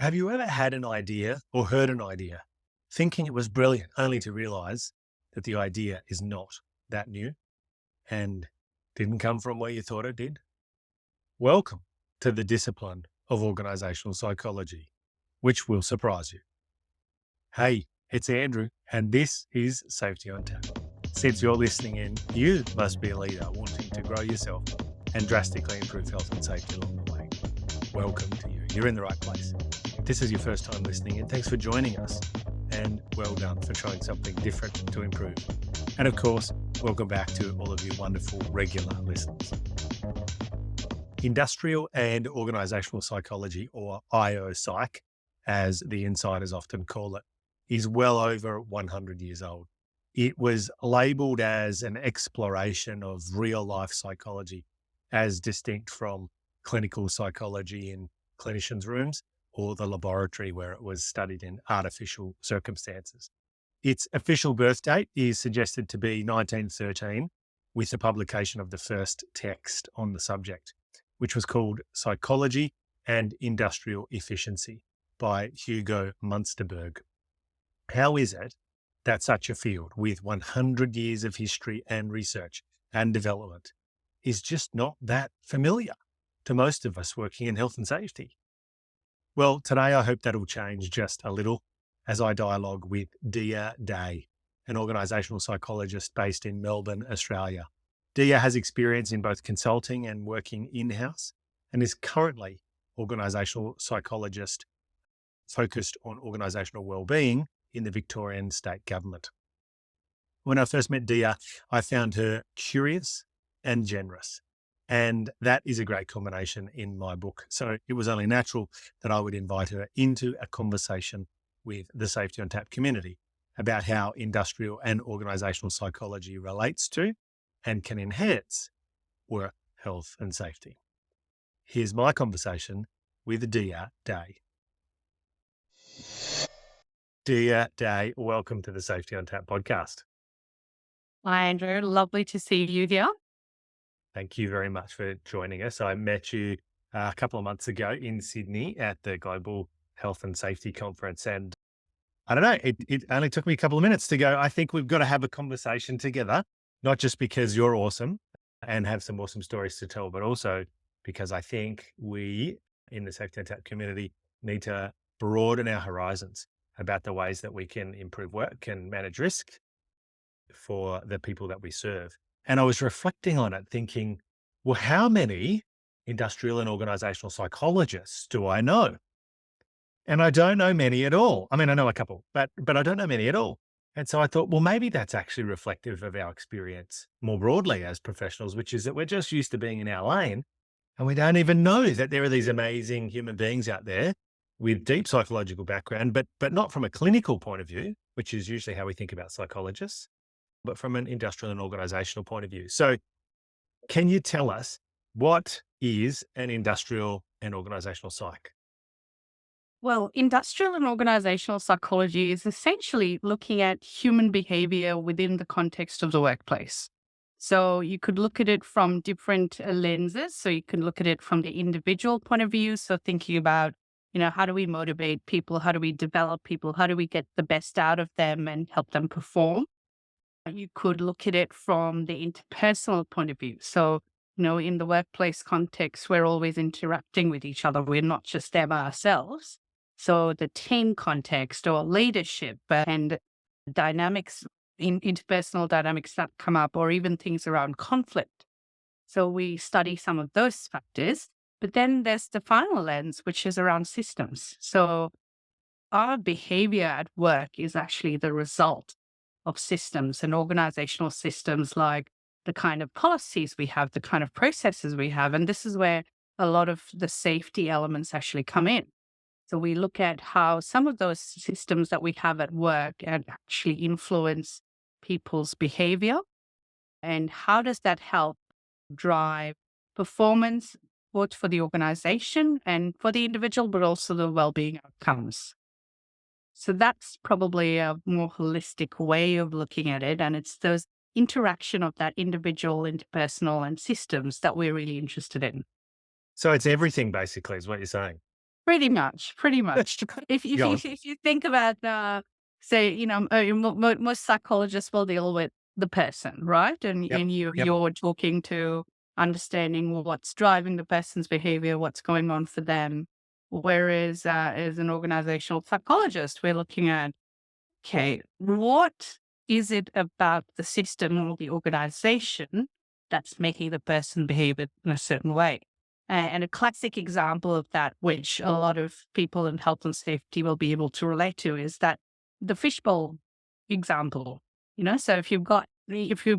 Have you ever had an idea or heard an idea, thinking it was brilliant, only to realize that the idea is not that new and didn't come from where you thought it did? Welcome to the discipline of organizational psychology, which will surprise you. Hey, it's Andrew, and this is Safety on Tap. Since you're listening in, you must be a leader wanting to grow yourself and drastically improve health and safety along the way. Welcome to you. You're in the right place. If this is your first time listening in, thanks for joining us, and well done for trying something different to improve. And of course, welcome back to all of you wonderful regular listeners. Industrial and organizational psychology, or IO psych, as the insiders often call it, is well over 100 years old. It was labeled as an exploration of real life psychology, as distinct from clinical psychology in clinicians' rooms or the laboratory where it was studied in artificial circumstances. Its official birth date is suggested to be 1913, with the publication of the first text on the subject, which was called Psychology and Industrial Efficiency by Hugo Munsterberg. How is it that such a field with 100 years of history and research and development is just not that familiar to most of us working in health and safety? Well, today I hope that'll change just a little as I dialogue with Diya Dey, an organisational psychologist based in Melbourne, Australia. Diya has experience in both consulting and working in-house and is currently organisational psychologist focused on organisational wellbeing in the Victorian State Government. When I first met Diya, I found her curious and generous. And that is a great combination in my book. So it was only natural that I would invite her into a conversation with the Safety on Tap community about how industrial and organisational psychology relates to and can enhance work, health and safety. Here's my conversation with Diya Dey. Diya Dey, welcome to the Safety on Tap podcast. Hi, Andrew. Lovely to see you here. Thank you very much for joining us. I met you a couple of months ago in Sydney at the Global Health and Safety Conference. And I don't know, it only took me a couple of minutes to go, I think we've got to have a conversation together, not just because you're awesome and have some awesome stories to tell, but also because I think we in the Safety on Tap community need to broaden our horizons about the ways that we can improve work and manage risk for the people that we serve. And I was reflecting on it thinking, well, how many industrial and organizational psychologists do I know? And I don't know many at all. I mean, I know a couple, but I don't know many at all. And so I thought, well, maybe that's actually reflective of our experience more broadly as professionals, which is that we're just used to being in our lane and we don't even know that there are these amazing human beings out there with deep psychological background, but not from a clinical point of view, which is usually how we think about psychologists, but from an industrial and organizational point of view. So can you tell us what is an industrial and organizational psych? Well, industrial and organizational psychology is essentially looking at human behavior within the context of the workplace. So you could look at it from different lenses. So you can look at it from the individual point of view. So thinking about, how do we motivate people? How do we develop people? How do we get the best out of them and help them perform? You could look at it from the interpersonal point of view. So, in the workplace context, we're always interacting with each other. We're not just there by ourselves. So the team context or leadership and dynamics, interpersonal dynamics that come up, or even things around conflict. So we study some of those factors. But then there's the final lens, which is around systems. So our behavior at work is actually the result of systems and organizational systems, like the kind of policies we have, the kind of processes we have. And this is where a lot of the safety elements actually come in. So we look at how some of those systems that we have at work and actually influence people's behavior, and how does that help drive performance, both for the organization and for the individual, but also the well-being outcomes. So that's probably a more holistic way of looking at it. And it's those interaction of that individual, interpersonal and systems that we're really interested in. So it's everything basically is what you're saying. Pretty much, pretty much. Go on. If you think about, say, most psychologists will deal with the person, right? Yep. And Yep. you're talking to understanding what's driving the person's behavior, what's going on for them. Whereas, as an organizational psychologist, we're looking at, okay, what is it about the system or the organization that's making the person behave in a certain way? And a classic example of that, which a lot of people in health and safety will be able to relate to, is that the fishbowl example. So if you've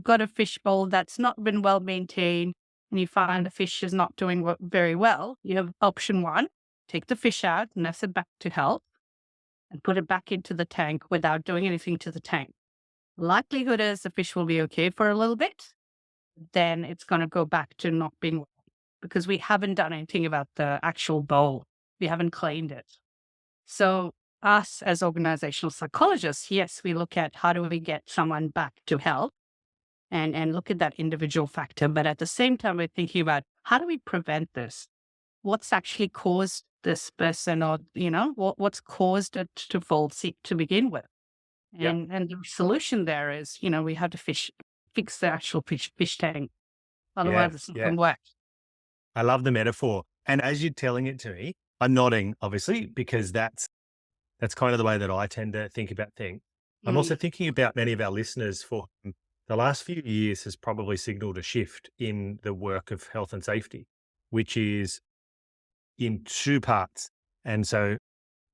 got a fishbowl that's not been well maintained and you find the fish is not doing very well, you have option one: take the fish out, nurse it back to health, and put it back into the tank without doing anything to the tank. Likelihood is the fish will be okay for a little bit, then it's going to go back to not being well because we haven't done anything about the actual bowl. We haven't cleaned it. So us as organizational psychologists, yes, we look at how do we get someone back to health and look at that individual factor. But at the same time, we're thinking about how do we prevent this? What's actually caused this person, or, what's caused it to fall sick to begin with? Yep. And the solution there is, we have to fix the actual fish tank. Otherwise, it's not going to work. I love the metaphor. And as you're telling it to me, I'm nodding, obviously, because that's kind of the way that I tend to think about things. I'm also thinking about many of our listeners for whom the last few years has probably signaled a shift in the work of health and safety, which is in two parts. And so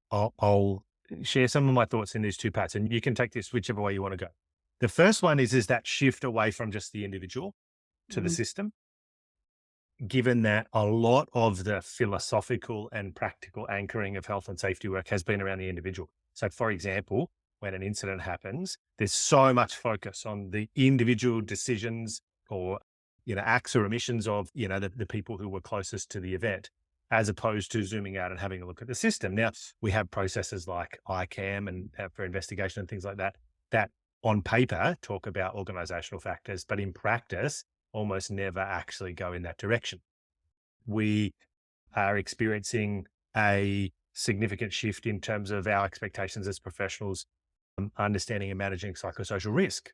I'll share some of my thoughts in these two parts, and you can take this whichever way you want to go. The first one is that shift away from just the individual to the system, given that a lot of the philosophical and practical anchoring of health and safety work has been around the individual. So, for example, when an incident happens, there's so much focus on the individual decisions or, acts or omissions of, the people who were closest to the event, as opposed to zooming out and having a look at the system. Now, we have processes like ICAM and for investigation and things like that, that on paper talk about organizational factors, but in practice, almost never actually go in that direction. We are experiencing a significant shift in terms of our expectations as professionals, understanding and managing psychosocial risk.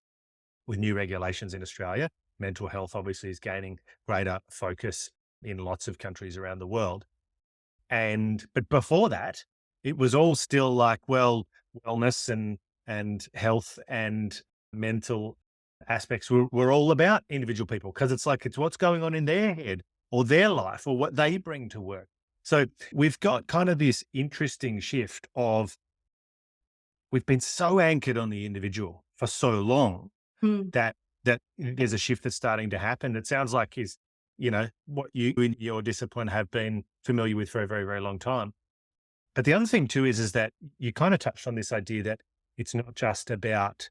With new regulations in Australia, mental health obviously is gaining greater focus in lots of countries around the world. But before that, it was all still like, wellness and health and mental aspects were all about individual people, because it's what's going on in their head or their life or what they bring to work. So we've got kind of this interesting shift of we've been so anchored on the individual for so long that there's a shift that's starting to happen. It sounds like is, what you in your discipline have been familiar with for a very, very long time. But the other thing too is that you kind of touched on this idea that it's not just about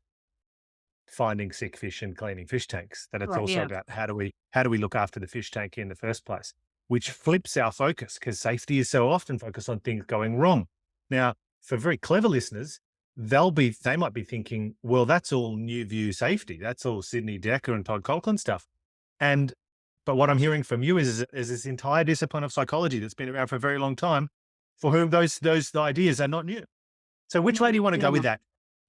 finding sick fish and cleaning fish tanks, that it's also about how do we look after the fish tank in the first place, which flips our focus because safety is so often focused on things going wrong. Now, for very clever listeners, they might be thinking, well, that's all New View safety. That's all Sydney Decker and Todd Conklin stuff. But what I'm hearing from you is this entire discipline of psychology that's been around for a very long time, for whom those ideas are not new. So which way do you want to go with that?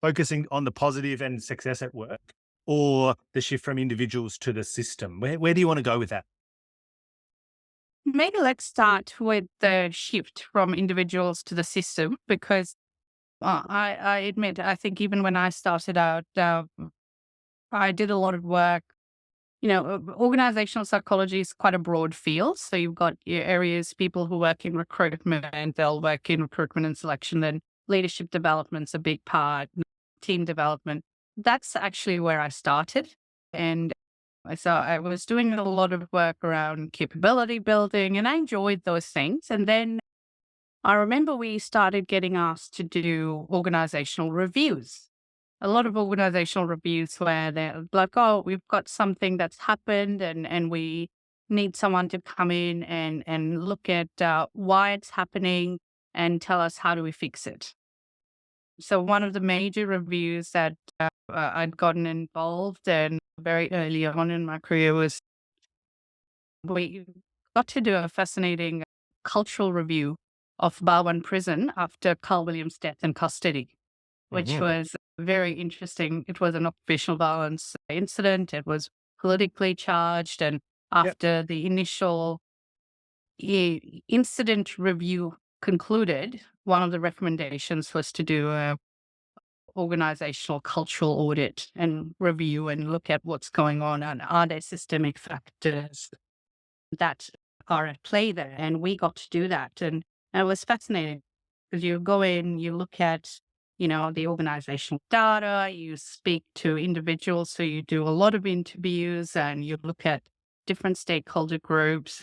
Focusing on the positive and success at work, or the shift from individuals to the system? Where do you want to go with that? Maybe let's start with the shift from individuals to the system, because I admit, I think even when I started out, I did a lot of work. Organizational psychology is quite a broad field. So you've got your areas, people who work in recruitment, they'll work in recruitment and selection, then leadership development's a big part, team development. That's actually where I started. And so I was doing a lot of work around capability building, and I enjoyed those things. And then I remember we started getting asked to do organizational reviews. A lot of organizational reviews where they're like, oh, we've got something that's happened and we need someone to come in and look at why it's happening and tell us how do we fix it. So one of the major reviews that I'd gotten involved in very early on in my career was we got to do a fascinating cultural review of Barwon Prison after Carl Williams' death in custody, which Mhm. was very interesting. It was an occupational violence incident. It was politically charged. And Yep. after the initial incident review concluded, one of the recommendations was to do a organizational cultural audit and review and look at what's going on and are there systemic factors that are at play there. And we got to do that. And it was fascinating because you go in, you look at, the organizational data, you speak to individuals. So you do a lot of interviews and you look at different stakeholder groups,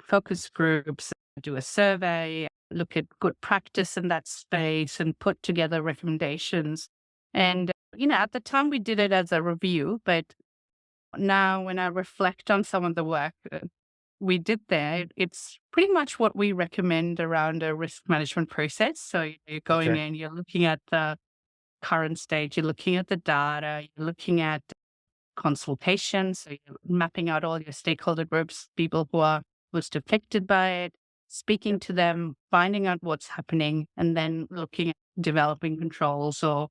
focus groups, do a survey, look at good practice in that space and put together recommendations. And, at the time we did it as a review, but now when I reflect on some of the work we did there, it's pretty much what we recommend around a risk management process. So you're going Okay. in, you're looking at the current stage, you're looking at the data, you're looking at consultation. So you're mapping out all your stakeholder groups, people who are most affected by it, speaking to them, finding out what's happening, and then looking at developing controls or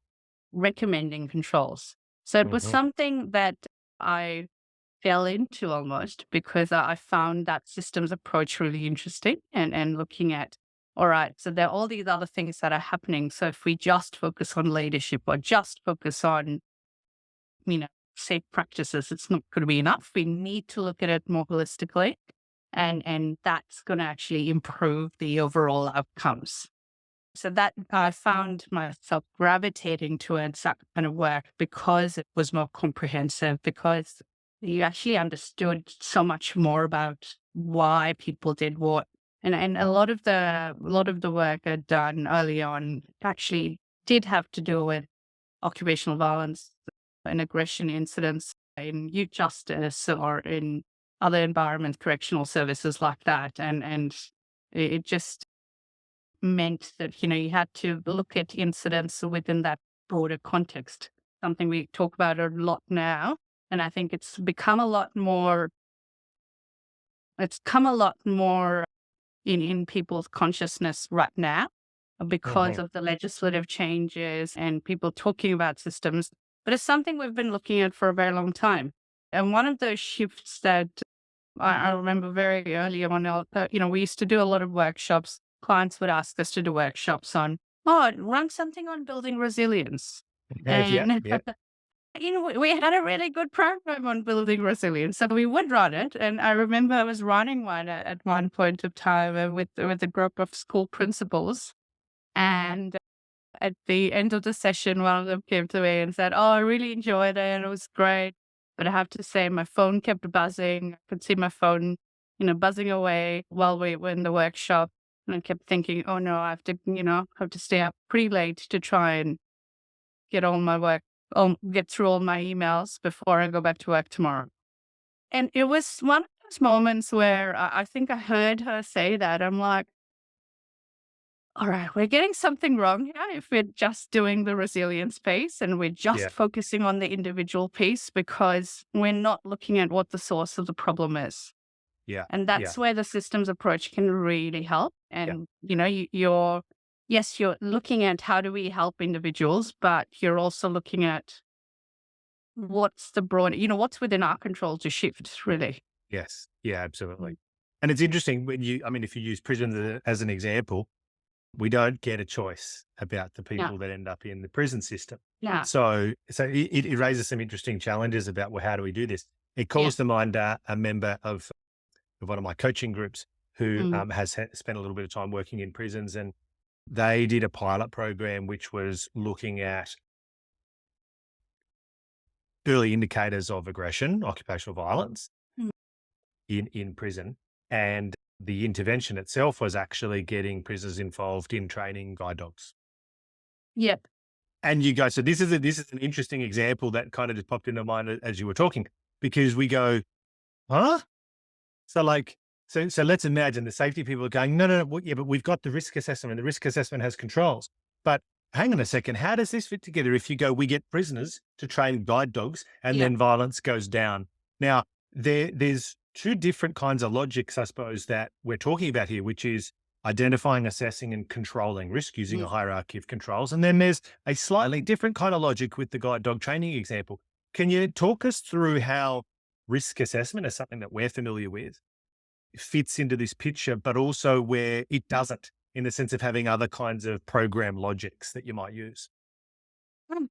recommending controls. So it was Mhm. something that I fell into almost because I found that systems approach really interesting and looking at, all right, so there are all these other things that are happening. So if we just focus on leadership or just focus on, you know, safe practices, it's not going to be enough. We need to look at it more holistically. And that's going to actually improve the overall outcomes. So that I found myself gravitating towards that kind of work because it was more comprehensive, because you actually understood so much more about why people did what. And a lot of the work I'd done early on actually did have to do with occupational violence and aggression incidents in youth justice or in other environment correctional services like that. And it just meant that, you had to look at incidents within that broader context, something we talk about a lot now. And I think it's come a lot more in people's consciousness right now because Mhm. of the legislative changes and people talking about systems. But it's something we've been looking at for a very long time. And one of those shifts that I remember very early on, we used to do a lot of workshops. Clients would ask us to do workshops on, run something on building resilience. Yeah. And, Yeah. we had a really good program on building resilience. So we would run it. And I remember I was running one at one point of time with a group of school principals. And at the end of the session, one of them came to me and said, "Oh, I really enjoyed it and it was great. But I have to say, my phone kept buzzing. I could see my phone, buzzing away while we were in the workshop. And I kept thinking, oh no, I have to stay up pretty late to try and get all my work, get through all my emails before I go back to work tomorrow." And it was one of those moments where I think I heard her say that. I'm like, all right, we're getting something wrong here if we're just doing the resilience piece and we're Yeah. just focusing on the individual piece because we're not looking at what the source of the problem is. Yeah. And Yeah. that's where the systems approach can really help. Yeah. And, you're looking at how do we help individuals, but you're also looking at what's the broad, what's within our control to shift, really. Yes. Yeah, absolutely. Mm. And it's interesting if you use prison as an example, we don't get a choice about the Yeah. people that end up in the prison system. Yeah. So it raises some interesting challenges about, well, how do we do this? It Yeah. calls to mind a member of one of my coaching groups who Mm. has spent a little bit of time working in prisons, and they did a pilot program which was looking at early indicators of aggression, occupational violence Mm. in prison. And the intervention itself was actually getting prisoners involved in training guide dogs. Yep. And you go, so this is an interesting example that kind of just popped into mind as you were talking, because we go, huh? So so let's imagine the safety people are going, no, no, no, yeah, but we've got the risk assessment and the risk assessment has controls. But hang on a second, how does this fit together if you go, we get prisoners to train guide dogs and Yeah. then violence goes down? Now, there's two different kinds of logics, I suppose, that we're talking about here, which is identifying, assessing, and controlling risk using a hierarchy of controls. And then there's a slightly different kind of logic with the guide dog training example. Can you talk us through how risk assessment is something that we're familiar with fits into this picture, but also where it doesn't, in the sense of having other kinds of program logics that you might use? Mm.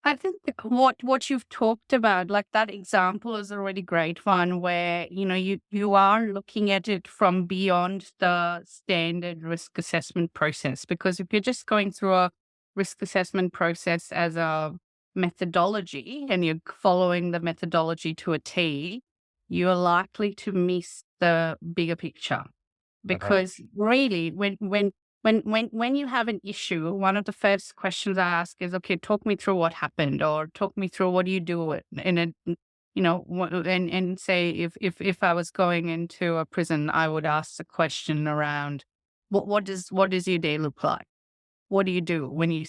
I think what you've talked about, like that example, is a really great one where you are looking at it from beyond the standard risk assessment process. Because if you're just going through a risk assessment process as a methodology and you're following the methodology to a T, you're likely to miss the bigger picture. Okay. Because really, when you have an issue, one of the first questions I ask is, okay, talk me through what happened, or talk me through what do you do in a, and say if I was going into a prison, I would ask the question around what does your day look like? What do you do when you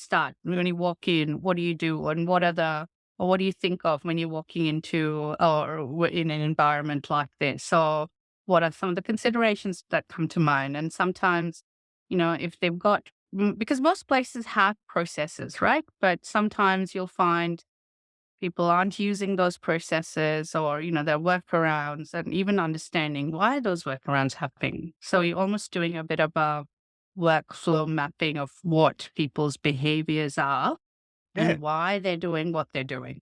walk in? What do you do, and what do you think of when you're walking into or in an environment like this? So what are some of the considerations that come to mind? And sometimes, if they've got, because most places have processes, right? But sometimes you'll find people aren't using those processes, or, their workarounds, and even understanding why those workarounds happening. So you're almost doing a bit of a workflow mapping of what people's behaviors are Yeah. and why they're doing what they're doing.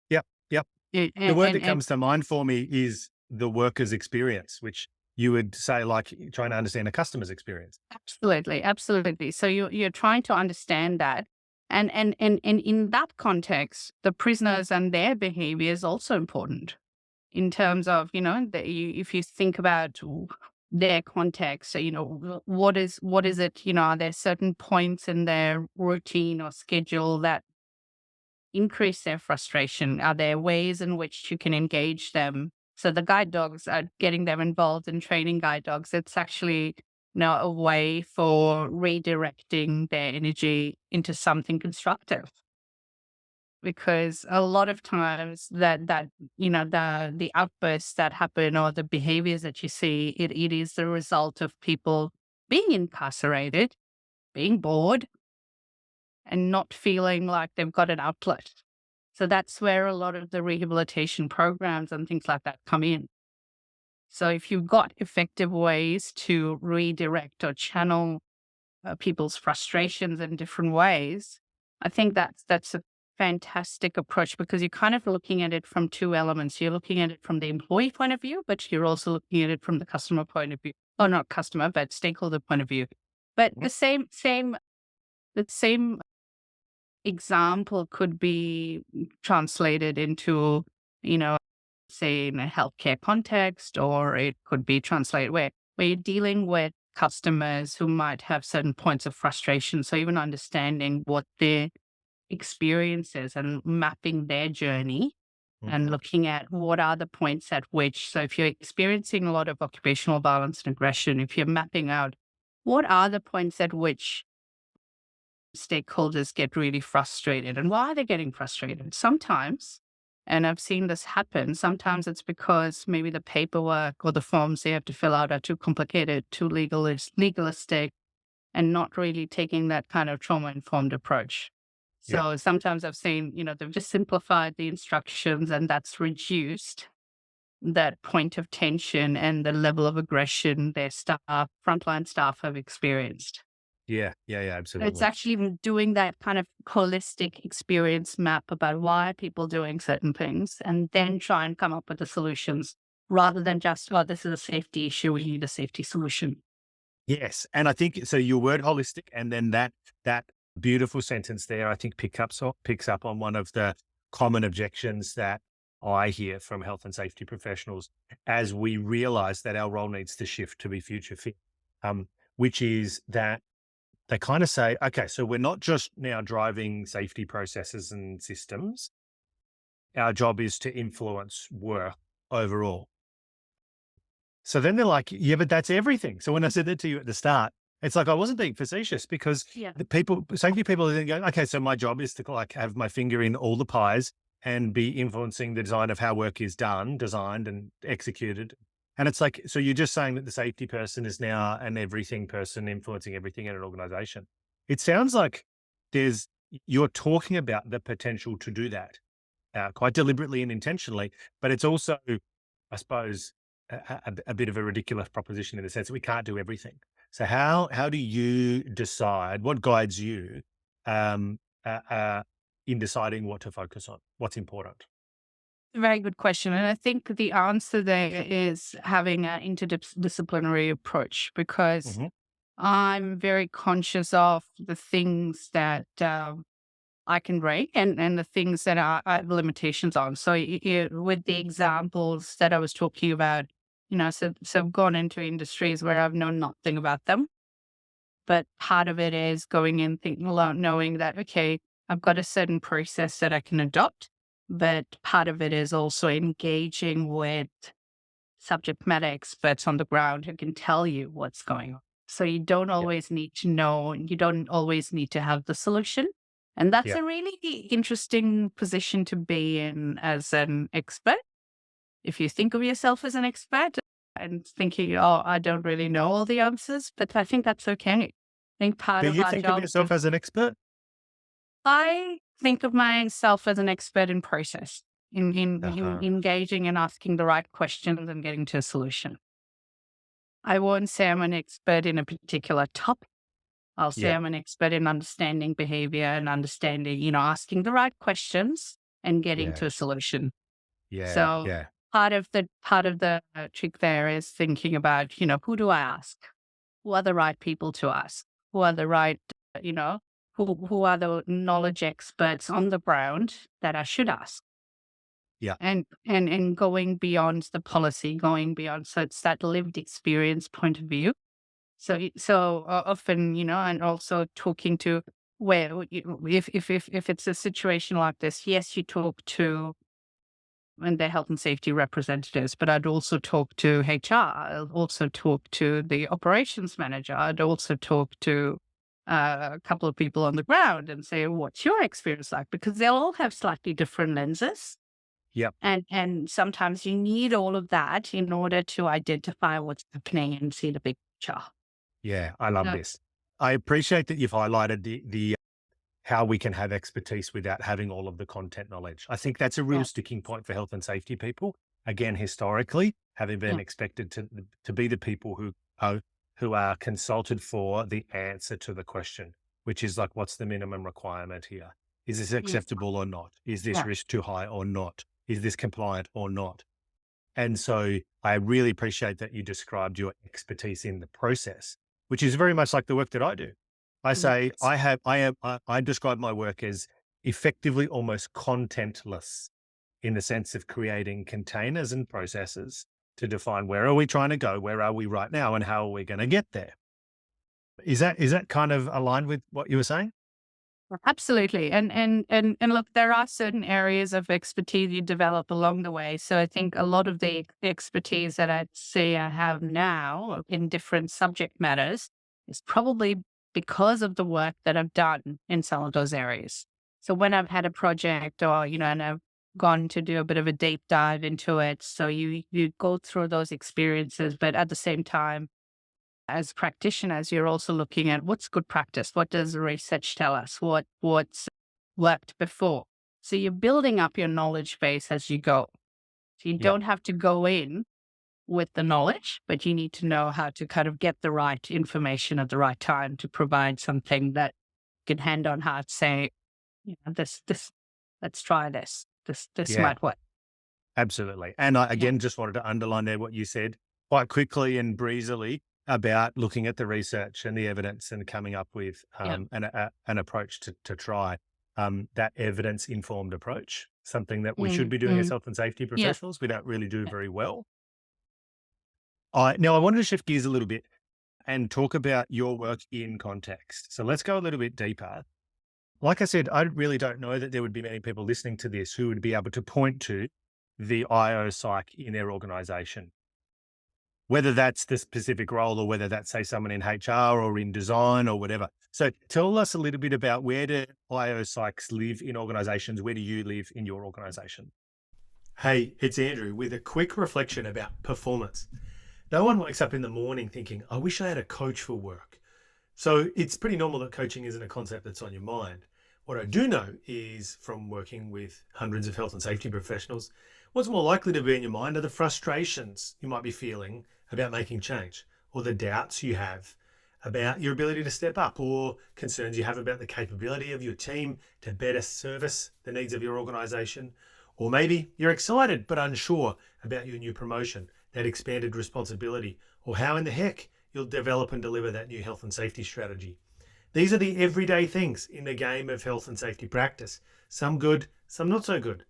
Yep. Yep. And, The word that and comes to mind for me is the worker's experience, which you would say like trying to understand a customer's experience. absolutely, absolutely. So you're trying to understand that. And in that context, the prisoners and their behavior is also important in terms of, if you think about their context, so, what is it, are there certain points in their routine or schedule that increase their frustration? Are there ways in which you can engage them? So the guide dogs are getting them involved in training guide dogs. It's actually, a way for redirecting their energy into something constructive. Because a lot of times the outbursts that happen or the behaviors that you see, it is the result of people being incarcerated, being bored, and not feeling like they've got an outlet. So that's where a lot of the rehabilitation programs and things like that come in. So if you've got effective ways to redirect or channel people's frustrations in different ways, I think that's a fantastic approach, because you're kind of looking at it from two elements. You're looking at it from the employee point of view, but you're also looking at it from the customer point of view. Oh, not customer, but stakeholder point of view. But the same example could be translated into, say in a healthcare context, or it could be translated where you're dealing with customers who might have certain points of frustration. So even understanding what their experience is and mapping their journey and looking at what are the points at which, so if you're experiencing a lot of occupational violence and aggression, if you're mapping out what are the points at which stakeholders get really frustrated and why they're getting frustrated. Sometimes, and I've seen this happen, sometimes it's because maybe the paperwork or the forms they have to fill out are too complicated, too legalistic, and not really taking that kind of trauma-informed approach. Yeah. So sometimes I've seen, they've just simplified the instructions, and that's reduced that point of tension and the level of aggression their frontline staff have experienced. Yeah. Yeah. Yeah. It's Absolutely. actually doing that kind of holistic experience map about why are people doing certain things, and then try and come up with the solutions rather than just, oh, this is a safety issue, we need a safety solution. Yes. And I think so your word holistic, and then that beautiful sentence there, I think picks up on one of the common objections that I hear from health and safety professionals as we realize that our role needs to shift to be future fit, which is that they kind of say, okay, so we're not just now driving safety processes and systems. Our job is to influence work overall. So then they're like, yeah, but that's everything. So when I said that to you at the start, it's like I wasn't being facetious, because Yeah. the safety people are then going, okay, so my job is to like have my finger in all the pies and be influencing the design of how work is done, designed and executed. And it's like, so you're just saying that the safety person is now an everything person influencing everything in an organization. It sounds like you're talking about the potential to do that quite deliberately and intentionally, but it's also, I suppose, a bit of a ridiculous proposition in the sense that we can't do everything. So how do you decide what guides you um, in deciding what to focus on, what's important? Very good question. And I think the answer there is having an interdisciplinary approach, because Hmm. I'm very conscious of the things that I can rate, and the things that I have limitations on. So with the examples that I was talking about, so I've gone into industries where I've known nothing about them. But part of it is going in thinking alone, knowing that, okay, I've got a certain process that I can adopt. But part of it is also engaging with subject matter experts on the ground who can tell you what's going on. So you don't Yeah. always need to know, you don't always need to have the solution. And that's Yeah. a really interesting position to be in as an expert. If you think of yourself as an expert and thinking, oh, I don't really know all the answers, but I think that's okay. I think part Do of you our think of job yourself as an expert? I think of myself as an expert in process, in Uh-huh. engaging and asking the right questions and getting to a solution. I won't say I'm an expert in a particular topic. I'll say Yeah. I'm an expert in understanding behavior and understanding, asking the right questions and getting Yeah. to a solution. Yeah. So Yeah. part of the trick there is thinking about, who do I ask? Who are the right people to ask? Who are the right, you know, who are the knowledge experts on the ground that I should ask? Yeah. And going beyond the policy, going beyond, so it's that lived experience point of view. So often, and also talking to where if it's a situation like this, yes, you talk to and their health and safety representatives, but I'd also talk to HR. I'd also talk to the operations manager. I'd also talk to a couple of people on the ground and say, what's your experience like? Because they'll all have slightly different lenses. Yeah. And sometimes you need all of that in order to identify what's happening and see the big picture. Yeah. I love So, this. I appreciate that you've highlighted the how we can have expertise without having all of the content knowledge. I think that's a real yeah, sticking point for health and safety people. Again, historically, having been yeah, expected to be the people who are consulted for the answer to the question, which is like, what's the minimum requirement here? Is this yeah, acceptable or not? Is this yeah, risk too high or not? Is this compliant or not? And so I really appreciate that you described your expertise in the process, which is very much like the work that I do. I say yes, I describe my work as effectively almost contentless in the sense of creating containers and processes to define where are we trying to go, where are we right now, and how are we going to get there. Is that kind of aligned with what you were saying? absolutely. And look, there are certain areas of expertise you develop along the way. So I think a lot of the expertise that I'd say I have now in different subject matters is probably because of the work that I've done in some of those areas. So when I've had a project or, and I've gone to do a bit of a deep dive into it. So you go through those experiences, but at the same time, as practitioners, you're also looking at what's good practice. What does the research tell us? What's worked before? So you're building up your knowledge base as you go. So you Yeah. don't have to go in with the knowledge, but you need to know how to kind of get the right information at the right time to provide something that can hand on heart say, this, let's try this. This Yeah. might work. Absolutely. And I, Yeah. again, just wanted to underline there what you said quite quickly and breezily about looking at the research and the evidence and coming up with Yeah. an approach to try that evidence informed approach, something that we should Mm, be doing as mm, health and safety yeah. professionals. We don't really do Yeah. very well. Now, I wanted to shift gears a little bit and talk about your work in context. So let's go a little bit deeper. Like I said, I really don't know that there would be many people listening to this who would be able to point to the IO psych in their organization, whether that's the specific role or whether that's, say, someone in HR or in design or whatever. So tell us a little bit about where do IO psychs live in organizations? Where do you live in your organization? Hey, it's Andrew with a quick reflection about performance. No one wakes up in the morning thinking, I wish I had a coach for work. So it's pretty normal that coaching isn't a concept that's on your mind. What I do know is from working with hundreds of health and safety professionals, what's more likely to be in your mind are the frustrations you might be feeling about making change, or the doubts you have about your ability to step up, or concerns you have about the capability of your team to better service the needs of your organization. Or maybe you're excited but unsure about your new promotion, that expanded responsibility, or how in the heck you'll develop and deliver that new health and safety strategy. These are the everyday things in the game of health and safety practice. Some good, some not so good.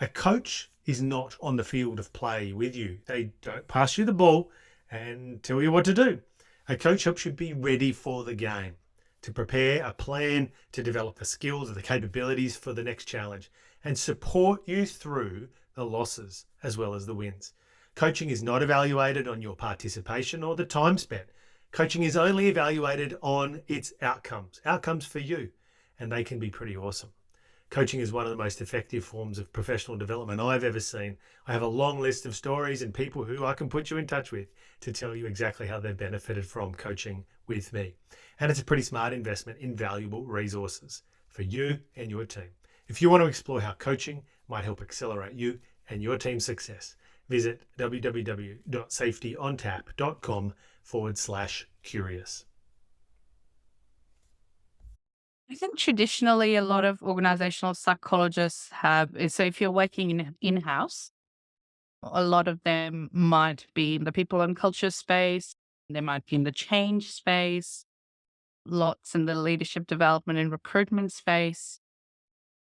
A coach is not on the field of play with you. They don't pass you the ball and tell you what to do. A coach helps you be ready for the game, to prepare a plan, to develop the skills or the capabilities for the next challenge, and support you through the losses as well as the wins. Coaching is not evaluated on your participation or the time spent. Coaching is only evaluated on its outcomes for you, and they can be pretty awesome. Coaching is one of the most effective forms of professional development I've ever seen. I have a long list of stories and people who I can put you in touch with to tell you exactly how they've benefited from coaching with me. And it's a pretty smart investment in valuable resources for you and your team. If you want to explore how coaching might help accelerate you and your team's success, visit www.safetyontap.com/curious. I think traditionally a lot of organizational psychologists so if you're working in-house, a lot of them might be in the people and culture space, they might be in the change space, lots in the leadership development and recruitment space.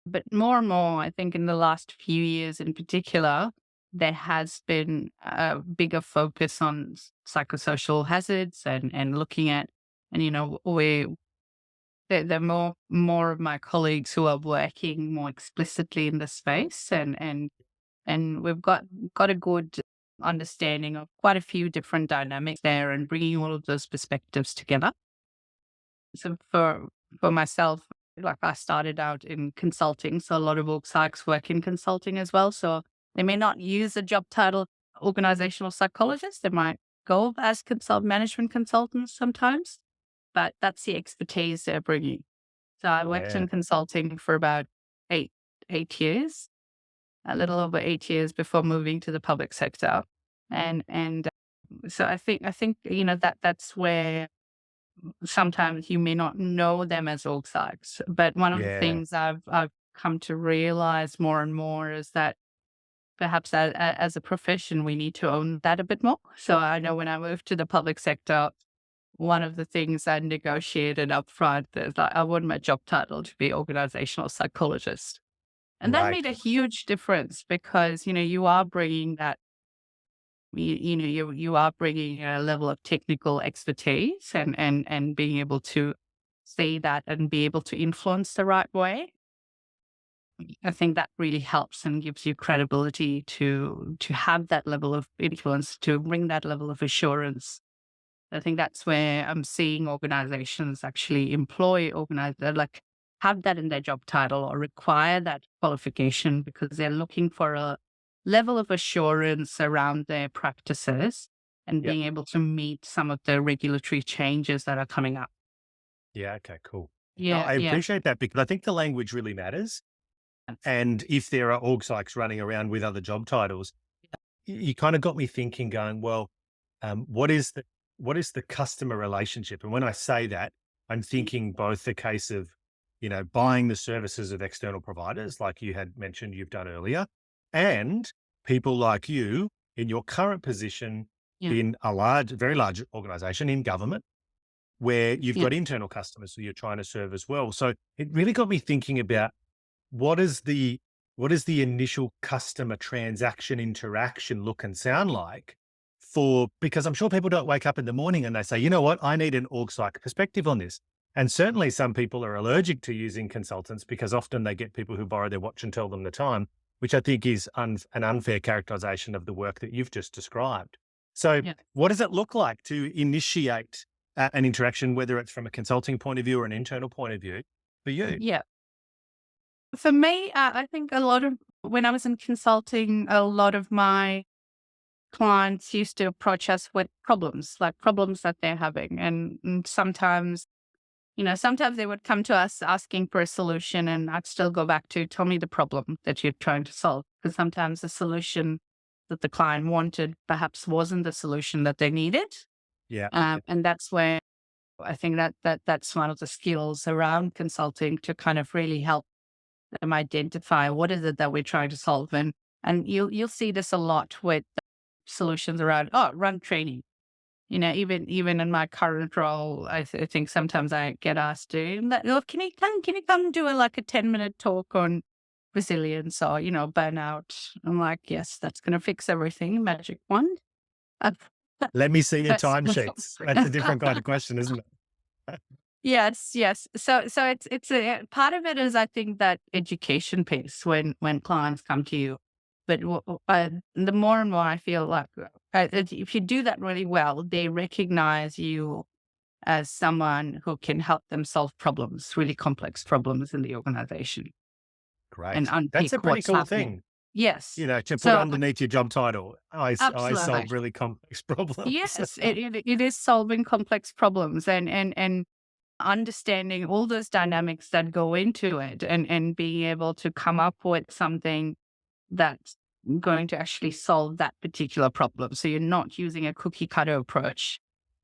But more and more, I think in the last few years in particular, there has been a bigger focus on psychosocial hazards and looking at, and there are more of my colleagues who are working more explicitly in the space, and we've got a good understanding of quite a few different dynamics there, and bringing all of those perspectives together. So for myself, like I started out in consulting, so a lot of org psychs work in consulting as well. So they may not use the job title organizational psychologist. They might go as management consultants sometimes, but that's the expertise they're bringing. So I worked Yeah. in consulting for about eight years, a little over 8 years before moving to the public sector, and so I think that's where sometimes you may not know them as org psychs, but one of the Yeah. things I've come to realize more and more is that perhaps as a profession, we need to own that a bit more. So I know when I moved to the public sector, one of the things I negotiated up front is that I want my job title to be organizational psychologist. And that Right. made a huge difference because, you are bringing that, you are bringing a level of technical expertise and being able to say that and be able to influence the right way. I think that really helps and gives you credibility to have that level of influence, to bring that level of assurance. I think that's where I'm seeing organizations actually have that in their job title or require that qualification because they're looking for a level of assurance around their practices and Yep. being able to meet some of the regulatory changes that are coming up. Yeah. Okay, cool. No, Yeah, I yeah. appreciate that because I think the language really matters. And if there are org psychs running around with other job titles, you kind of got me thinking, going, well, what is the customer relationship? And when I say that, I'm thinking both the case of, buying the services of external providers, like you had mentioned you've done earlier, and people like you in your current position Yeah, in a very large organization in government, where you've yeah, got internal customers who you're trying to serve as well. So it really got me thinking about what is the initial customer transaction interaction look and sound like because I'm sure people don't wake up in the morning and they say, you know what, I need an org psych perspective on this. And certainly some people are allergic to using consultants because often they get people who borrow their watch and tell them the time, which I think is an unfair characterization of the work that you've just described. So yeah. what does it look like to initiate an interaction, whether it's from a consulting point of view or an internal point of view for you? Yeah. For me, I think a lot of When I was in consulting, a lot of my clients used to approach us with problems, like problems that they're having. And sometimes, sometimes they would come to us asking for a solution, and I'd still go back to, tell me the problem that you're trying to solve. Because sometimes the solution that the client wanted perhaps wasn't the solution that they needed. Yeah. And that's where I think that's one of the skills around consulting, to kind of really help them identify what is it that we're trying to solve. And you'll see this a lot with solutions around, run training. Even in my current role, I think sometimes I get asked to, can you come do a 10-minute talk on resilience or, burnout? I'm like, yes, that's going to fix everything. Magic wand. Uh, Let me see your that's- timesheets. That's a different kind of question, isn't it? Yes, yes. So it's a part of it is, I think, that education piece when clients come to you. But the more and more I feel like, if you do that really well, they recognize you as someone who can help them solve problems, really complex problems in the organization, and Great. That's a unpick pretty what's cool happening. thing, Yes. to put So underneath your job title. I absolutely. solve really complex problems. Yes, it is solving complex problems, and understanding all those dynamics that go into it, and being able to come up with something that's going to actually solve that particular problem. So you're not using a cookie cutter approach,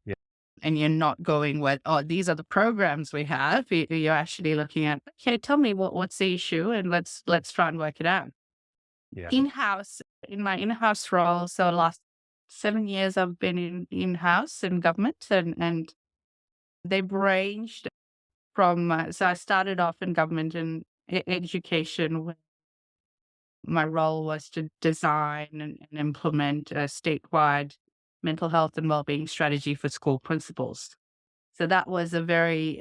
Yeah. and you're not going with, these are the programs we have. You're actually looking at, okay, tell me what's the issue, and let's try and work it out. Yeah. In my in-house role, so last 7 years I've been in-house in government, and they've ranged from, so I started off in government and education, where my role was to design and implement a statewide mental health and wellbeing strategy for school principals. So that was a very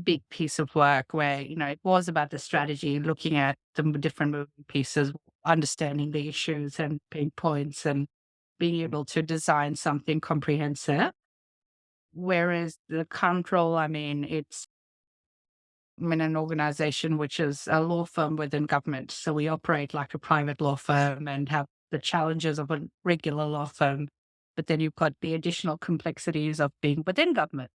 big piece of work where, it was about the strategy, looking at the different moving pieces, understanding the issues and pain points, and being able to design something comprehensive. Whereas the current role, I'm in an organization which is a law firm within government. So we operate like a private law firm and have the challenges of a regular law firm. But then you've got the additional complexities of being within government,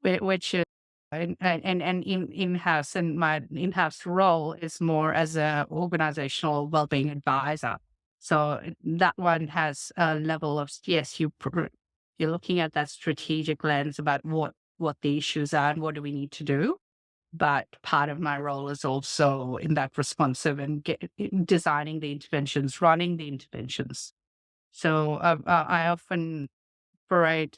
which is in-house. And my in-house role is more as a organizational wellbeing advisor. So that one has a level of, yes, you're looking at that strategic lens about what the issues are and what do we need to do. But part of my role is also in that responsive and designing the interventions, running the interventions. So I often operate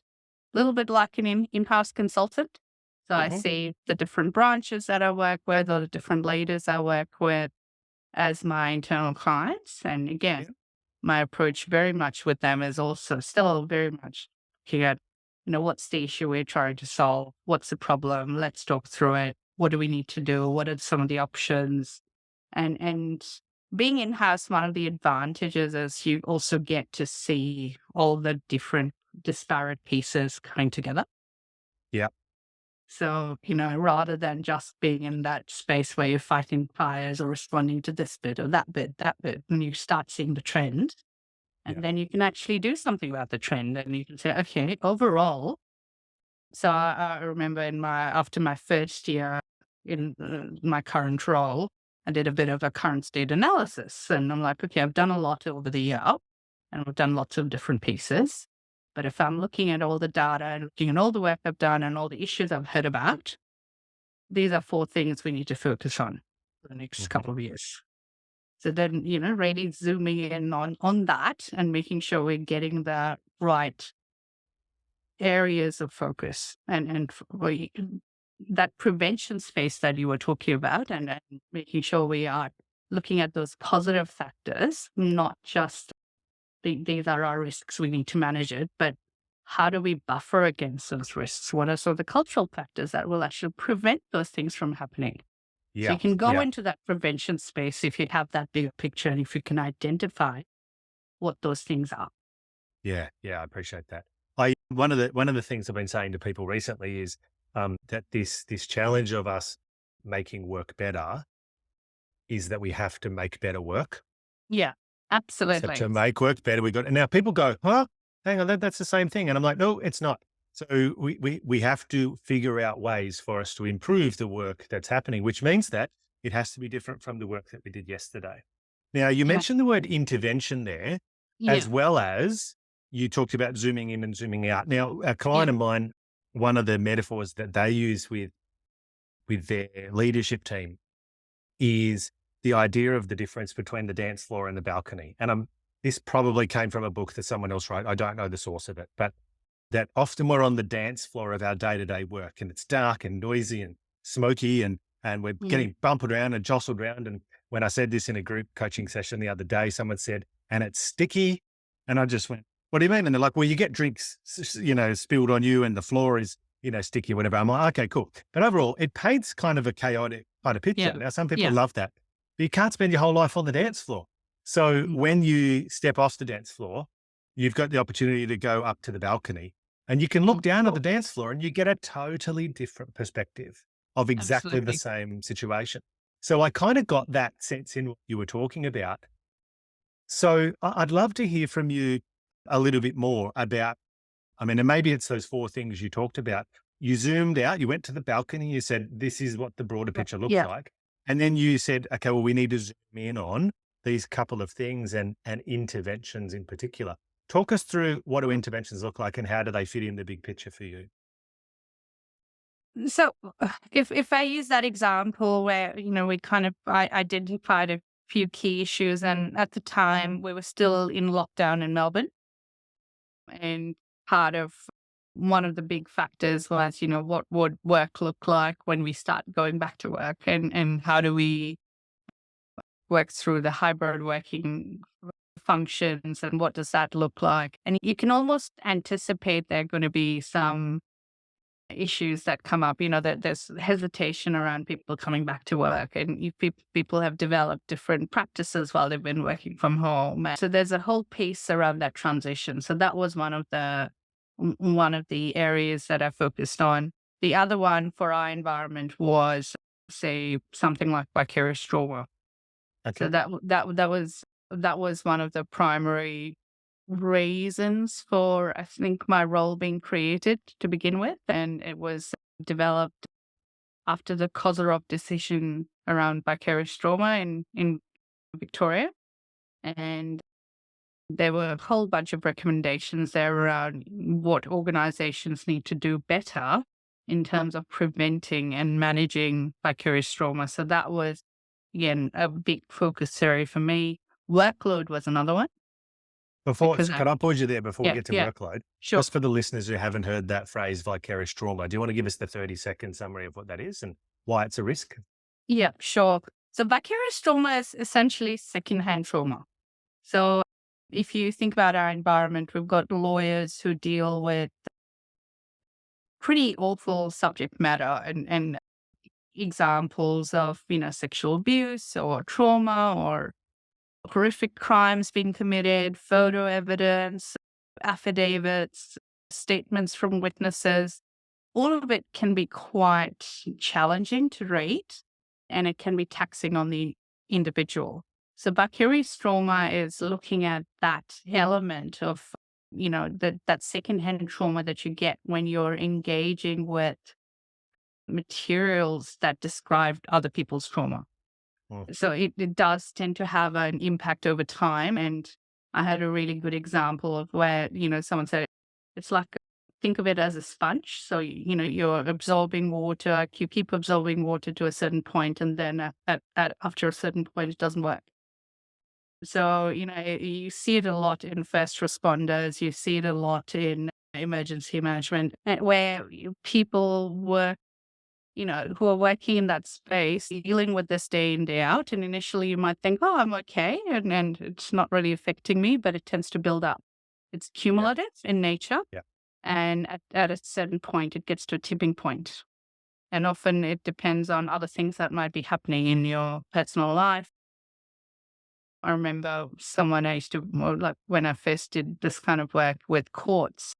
a little bit like an in-house consultant. So I see the different branches that I work with, or the different leaders I work with, as my internal clients. And again, my approach very much with them is also still very much looking at, what's the issue we're trying to solve? What's the problem? Let's talk through it. What do we need to do? What are some of the options? And being in-house, one of the advantages is you also get to see all the different disparate pieces coming together. Yeah. So, rather than just being in that space where you're fighting fires or responding to this bit or that bit, and you start seeing the trend, and then you can actually do something about the trend, and you can say, okay, overall. So I remember after my first year in my current role, I did a bit of a current state analysis, and I'm like, okay, I've done a lot over the year, and I've done lots of different pieces. But if I'm looking at all the data and looking at all the work I've done and all the issues I've heard about, these are 4 things we need to focus on for the next couple of years. So then, really zooming in on that and making sure we're getting the right areas of focus, and that prevention space that you were talking about, and making sure we are looking at those positive factors, not just these are our risks, we need to manage it, but how do we buffer against those risks? What are some of the cultural factors that will actually prevent those things from happening? So you can go into that prevention space if you have that bigger picture, and if you can identify what those things are. Yeah, I appreciate that. One of the things I've been saying to people recently is that this challenge of us making work better is that we have to make better work. Yeah, So absolutely. to make work better, we got, and now people go, huh? Hang on, that's the same thing. And I'm like, no, it's not. So we have to figure out ways for us to improve the work that's happening, which means that it has to be different from the work that we did yesterday. Now, you Yeah. mentioned the word intervention there, as Yeah. well as you talked about zooming in and zooming out. Now, a Yeah. client of mine, one of the metaphors that they use with their leadership team is the idea of the difference between the dance floor and the balcony. And this probably came from a book that someone else wrote. I don't know the source of it, but that often we're on the dance floor of our day-to-day work, and it's dark and noisy and smoky, and we're Mm. getting bumped around and jostled around. And when I said this in a group coaching session the other day, someone said, and it's sticky. And I just went, what do you mean? And they're like, well, you get drinks, spilled on you and the floor is, sticky or whatever. I'm like, okay, cool. But overall, it paints kind of a chaotic kind of picture. Yeah. Now, some people Yeah. love that, but you can't spend your whole life on the dance floor. So Mm. when you step off the dance floor, you've got the opportunity to go up to the balcony and you can look down at the dance floor and you get a totally different perspective of exactly the Absolutely. same situation. So I kind of got that sense in what you were talking about. So I'd love to hear from you a little bit more about, and maybe it's those four things you talked about. You zoomed out, you went to the balcony, you said, this is what the broader picture looks Yeah. like. And then you said, okay, well, we need to zoom in on these couple of things and interventions in particular. Talk us through what do interventions look like and how do they fit in the big picture for you? So if I use that example where, I identified a few key issues, and at the time we were still in lockdown in Melbourne, and part of one of the big factors was, what would work look like when we start going back to work, and how do we work through the hybrid working functions, and what does that look like? And you can almost anticipate there are going to be some issues that come up, that there's hesitation around people coming back to work, and people have developed different practices while they've been working from home. So there's a whole piece around that transition. So that was one of the areas that I focused on. The other one for our environment was, say, something like vicarious trauma. Okay. So that was one of the primary reasons for, I think, my role being created to begin with. And it was developed after the Kozarov decision around vicarious trauma in Victoria. And there were a whole bunch of recommendations there around what organizations need to do better in terms of preventing and managing vicarious trauma. So that was, again, a big focus area for me. Workload was another one. Can I pause you there before we Yeah, get to yeah, workload? sure. Just for the listeners who haven't heard that phrase, vicarious trauma, do you want to give us the 30-second summary of what that is and why it's a risk? Yeah, sure. So vicarious trauma is essentially secondhand trauma. So if you think about our environment, we've got lawyers who deal with pretty awful subject matter, and examples of, sexual abuse or trauma or horrific crimes being committed, photo evidence, affidavits, statements from witnesses. All of it can be quite challenging to read, and it can be taxing on the individual. So vicarious trauma is looking at that element of, that secondhand trauma that you get when you're engaging with materials that describe other people's trauma. Mm. So it does tend to have an impact over time. And I had a really good example of where, someone said it's like, think of it as a sponge. So, you're absorbing water, you keep absorbing water to a certain point, and then after a certain point, it doesn't work. So, you see it a lot in first responders, you see it a lot in emergency management, where people work, who are working in that space, dealing with this day in, day out. And initially you might think, oh, I'm okay. And it's not really affecting me, but it tends to build up. It's cumulative in nature. Yeah. And at a certain point, it gets to a tipping point. And often it depends on other things that might be happening in your personal life. I remember someone I used to, like when I first did this kind of work with courts,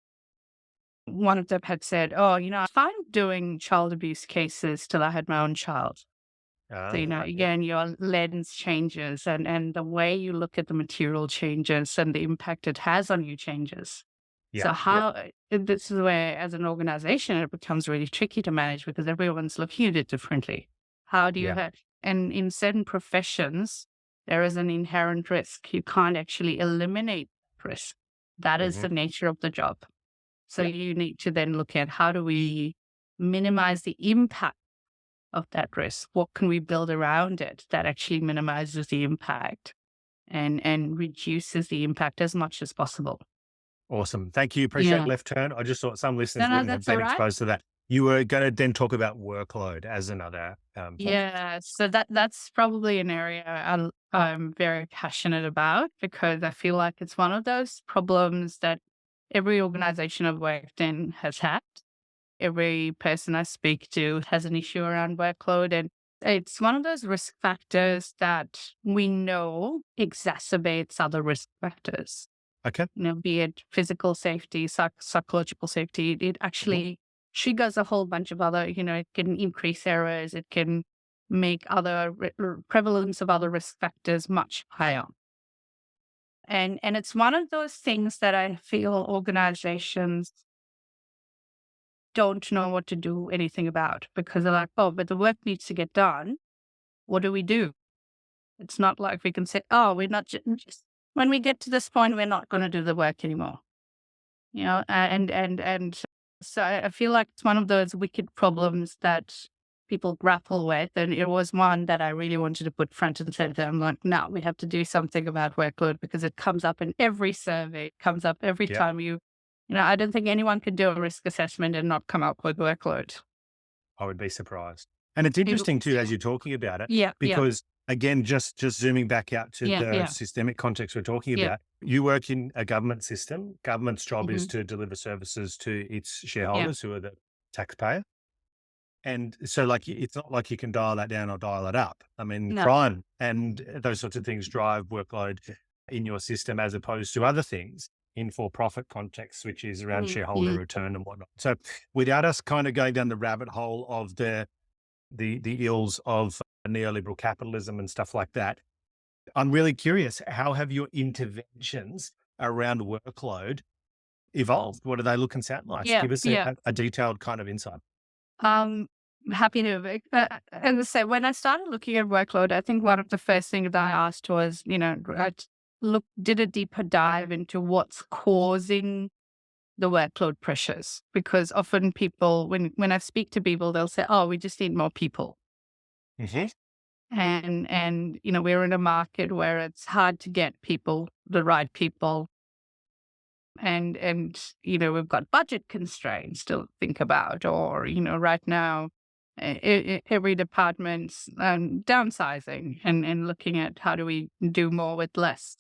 one of them had said, oh, I was fine doing child abuse cases till I had my own child. So, Right. Yeah. again, your lens changes and the way you look at the material changes and the impact it has on you changes. Yeah. So Yeah. this is where, as an organization, it becomes really tricky to manage because everyone's looking at it differently. How do you Yeah. have, and in certain professions, there is an inherent risk. You can't actually eliminate risk. That is Hmm. the nature of the job. So Yeah. you need to then look at how do we minimize the impact of that risk? What can we build around it that actually minimizes the impact and reduces the impact as much as possible? Awesome. Thank you. Appreciate Yeah. left turn. I just thought some No, listeners no, wouldn't have that's all been right. exposed to that. You were going to then talk about workload as another topic. Yeah. So that's probably an area I'm very passionate about because I feel like it's one of those problems that every organization I've worked in has had. Every person I speak to has an issue around workload. And it's one of those risk factors that we know exacerbates other risk factors, Okay. be it physical safety, psychological safety. It Mhm. actually triggers a whole bunch of other, it can increase errors. It can make prevalence of other risk factors much higher. And it's one of those things that I feel organizations don't know what to do anything about because they're like, oh, but the work needs to get done. What do we do? It's not like we can say, oh, we're not just when we get to this point, we're not going to do the work anymore. And so I feel like it's one of those wicked problems that people grapple with. And it was one that I really wanted to put front and center. I'm like, no, we have to do something about workload because it comes up in every survey. It comes up every Yeah. time I don't think anyone can do a risk assessment and not come up with workload. I would be surprised. And it's It- interesting too, as you're talking about it, Yeah, yeah, because again, just zooming back out to yeah, the yeah, systemic context we're talking yeah. about, you work in a government system. Government's job is Hmm. to deliver services to its Yeah. shareholders, who are the taxpayer. And so, like, it's not like you can dial that down or dial it up. I mean, No. crime and those sorts of things drive workload in your system as opposed to other things in for-profit contexts, which is around shareholder Mm-hmm. return and whatnot. So, without us kind of going down the rabbit hole of the ills of neoliberal capitalism and stuff like that, I'm really curious. How have your interventions around workload evolved? What do they look and sound like? Yeah, Give us yeah. a detailed kind of insight. Happy to. As I say, when I started looking at workload, I think one of the first things that I asked was, did a deeper dive into what's causing the workload pressures, because often people, when I speak to people, they'll say, "Oh, we just need more people," Hmm. and we're in a market where it's hard to get people, the right people, and we've got budget constraints to think about, or right now every department's downsizing and looking at how do we do more with less.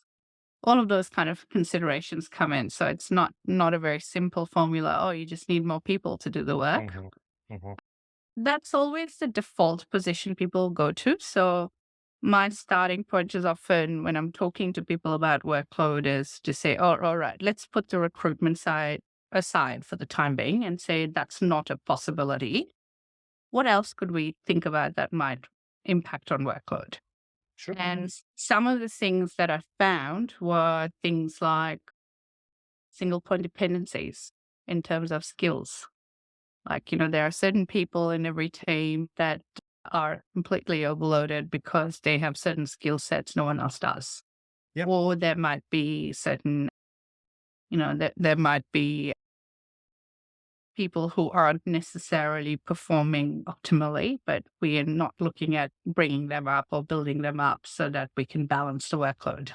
All of those kind of considerations come in, so it's not a very simple formula. Oh, you just need more people to do the work. Hmm. Hmm. That's always the default position people go to. So my starting point is often when I'm talking to people about workload is to say, oh, all right, let's put the recruitment side aside for the time being and say that's not a possibility. What else could we think about that might impact on workload? Sure. And some of the things that I found were things like single point dependencies in terms of skills. Like, there are certain people in every team that are completely overloaded because they have certain skill sets no one else does. Yep. Or there might be there might be people who aren't necessarily performing optimally, but we are not looking at bringing them up or building them up so that we can balance the workload.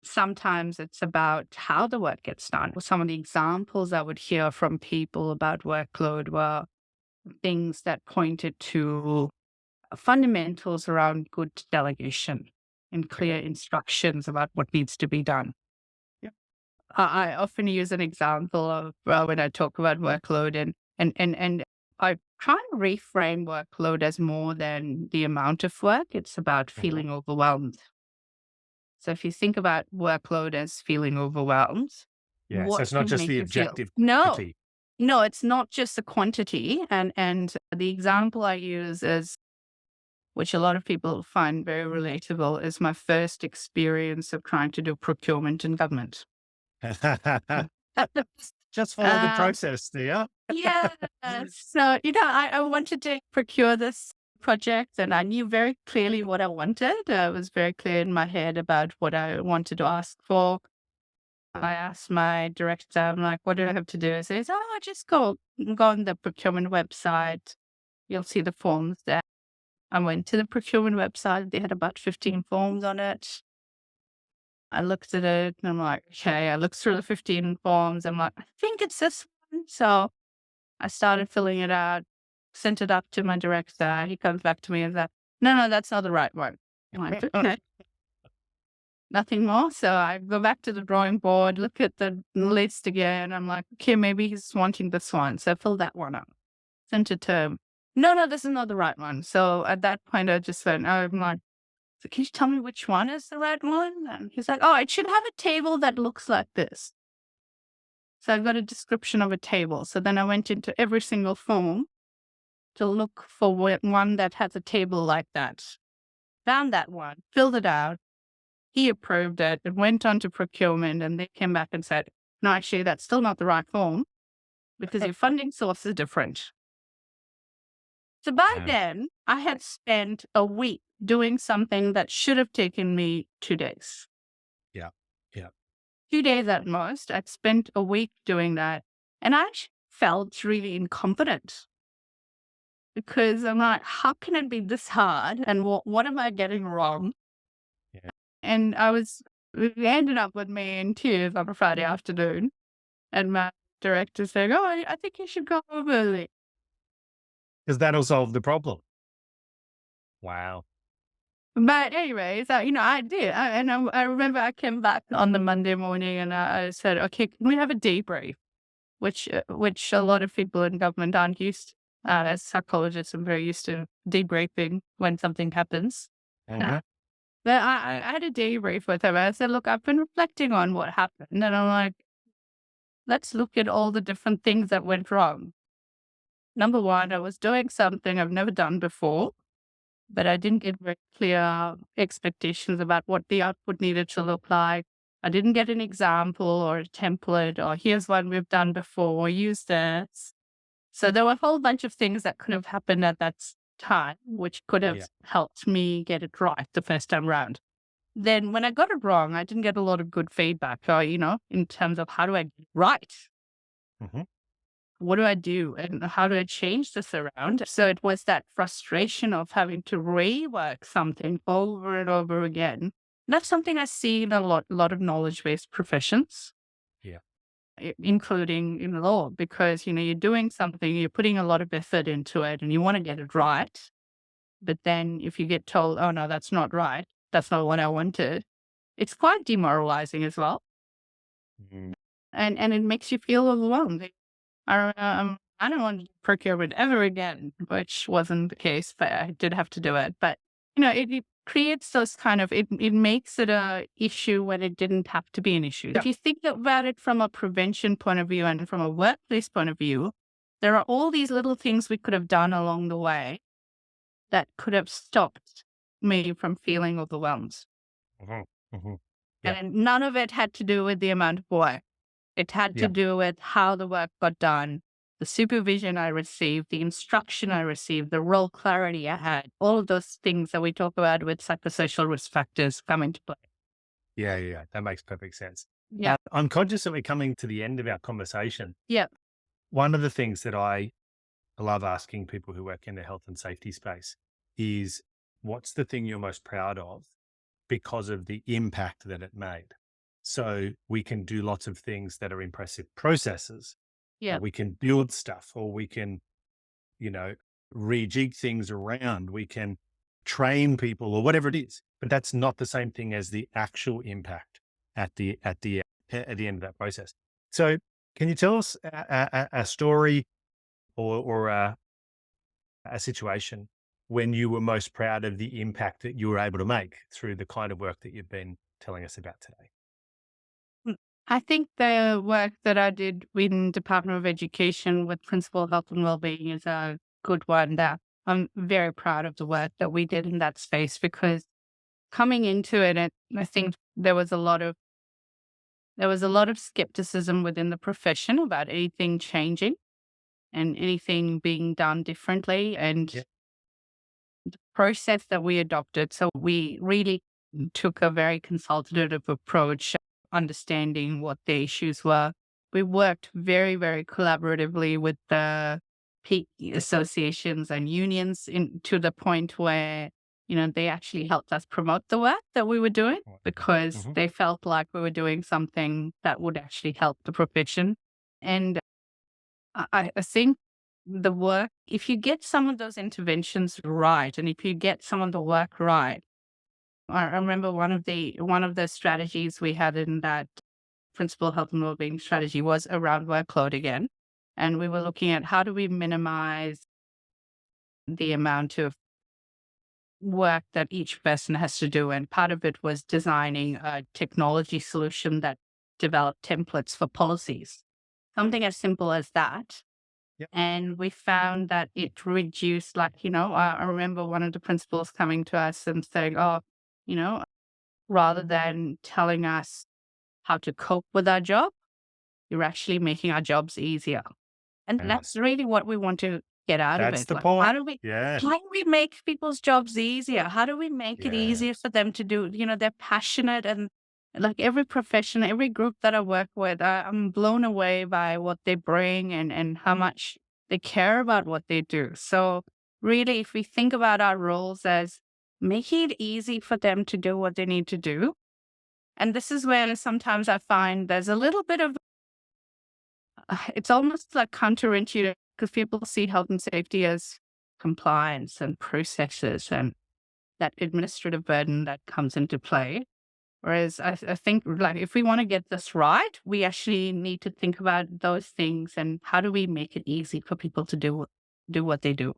Sometimes it's about how the work gets done. Some of the examples I would hear from people about workload were things that pointed to fundamentals around good delegation and clear instructions about what needs to be done. Yep. I often use an example of when I talk about workload and I try and reframe workload as more than the amount of work. It's about Mhm. feeling overwhelmed. So if you think about workload as feeling overwhelmed, Yeah. So what it's not can just make the you feel? objective No, quantity. no, it's not just the quantity. And the example I use is which a lot of people find very relatable, is my first experience of trying to do procurement in government. Just follow the Um, process, Diya. yeah. So, I wanted to procure this project and I knew very clearly what I wanted. I was very clear in my head about what I wanted to ask for. I asked my director, I'm like, what do I have to do? He says, oh, just go on the procurement website. You'll see the forms there. I went to the procurement website. They had about 15 forms on it. I looked at it and I'm like, okay, I looked through the 15 forms. I'm like, I think it's this one. So I started filling it out, sent it up to my director. He comes back to me and said, no, that's not the right one. I'm like, okay, nothing more. So I go back to the drawing board, look at the list again. I'm like, okay, maybe he's wanting this one. So I filled that one up, sent it to him. No, this is not the right one. So at that point, I just went, I'm like, so can you tell me which one is the right one? And he's like, oh, it should have a table that looks like this. So I got a description of a table. So then I went into every single form to look for one that has a table like that. Found that one, filled it out. He approved it. It went on to procurement and they came back and said, no, actually, that's still not the right form because your funding source is different. So by then, I had spent a week doing something that should have taken me 2 days. Yeah. 2 days at most. I'd spent a week doing that. And I actually felt really incompetent because I'm like, how can it be this hard? And what am I getting wrong? Yeah. And we ended up with me in tears on a Friday afternoon. And my director said, oh, I think you should go home early. Because that'll solve the problem. Wow. But anyways, I did. I remember I came back on the Monday morning and I said, okay, can we have a debrief? Which a lot of people in government aren't used to. As psychologists, I'm very used to debriefing when something happens. Mhm. But I had a debrief with him. I said, look, I've been reflecting on what happened. And I'm like, let's look at all the different things that went wrong. Number one, I was doing something I've never done before, but I didn't get very clear expectations about what the output needed to look like. I didn't get an example or a template or here's one we've done before, use this. So there were a whole bunch of things that could have happened at that time, which could have helped me get it right the first time round. Then when I got it wrong, I didn't get a lot of good feedback or, in terms of how do I get it right? Mhm. What do I do and how do I change this around? So it was that frustration of having to rework something over and over again. And that's something I see in a lot of knowledge-based professions. Yeah. Including in law, because, you're doing something, you're putting a lot of effort into it and you want to get it right. But then if you get told, oh, no, that's not right, that's not what I wanted, it's quite demoralizing as well. Mhm. And it makes you feel overwhelmed. I don't want to do procurement ever again, which wasn't the case, but I did have to do it. But, it creates those it makes it a issue when it didn't have to be an issue. If you think about it from a prevention point of view and from a workplace point of view, there are all these little things we could have done along the way that could have stopped me from feeling overwhelmed. Mhm. Mhm. Yeah. And none of it had to do with the amount of work. It had to Yeah. do with how the work got done, the supervision I received, the instruction I received, the role clarity I had, all of those things that we talk about with psychosocial risk factors come into play. Yeah. That makes perfect sense. Yeah. I'm conscious that we're coming to the end of our conversation. Yeah. One of the things that I love asking people who work in the health and safety space is, what's the thing you're most proud of because of the impact that it made? So we can do lots of things that are impressive processes. Yeah. We can build stuff, or we can, rejig things around. We can train people or whatever it is, but that's not the same thing as the actual impact at the end of that process. So can you tell us a story or a situation when you were most proud of the impact that you were able to make through the kind of work that you've been telling us about today? I think the work that I did in Department of Education with Principal Health and Wellbeing is a good one. That I'm very proud of the work that we did in that space because coming into it, I think there was a lot of skepticism within the profession about anything changing and anything being done differently. And Yeah. the process that we adopted, so we really took a very consultative approach, understanding what the issues were. We worked very, very collaboratively with the peak associations and unions to the point where, they actually helped us promote the work that we were doing because Mm-hmm. they felt like we were doing something that would actually help the profession. And I think the work, if you get some of those interventions right, and if you get some of the work right, I remember one of the strategies we had in that principal health and wellbeing strategy was around workload again. And we were looking at how do we minimize the amount of work that each person has to do. And part of it was designing a technology solution that developed templates for policies. Something as simple as that. Yep. And we found that it reduced, I remember one of the principals coming to us and saying, oh, rather than telling us how to cope with our job, you're actually making our jobs easier. And that's Nice. really what we want to get out of That's it. the Like, point. Yeah. how do we make people's jobs easier? How do we make it Yeah. easier for them to do? They're passionate, and like every profession, every group that I work with, I'm blown away by what they bring and how much they care about what they do. So really, if we think about our roles as making it easy for them to do what they need to do, and this is where sometimes I find there's a little bit of it's almost like counterintuitive because people see health and safety as compliance and processes and that administrative burden that comes into play. Whereas I think like if we want to get this right, we actually need to think about those things and how do we make it easy for people to do what they do.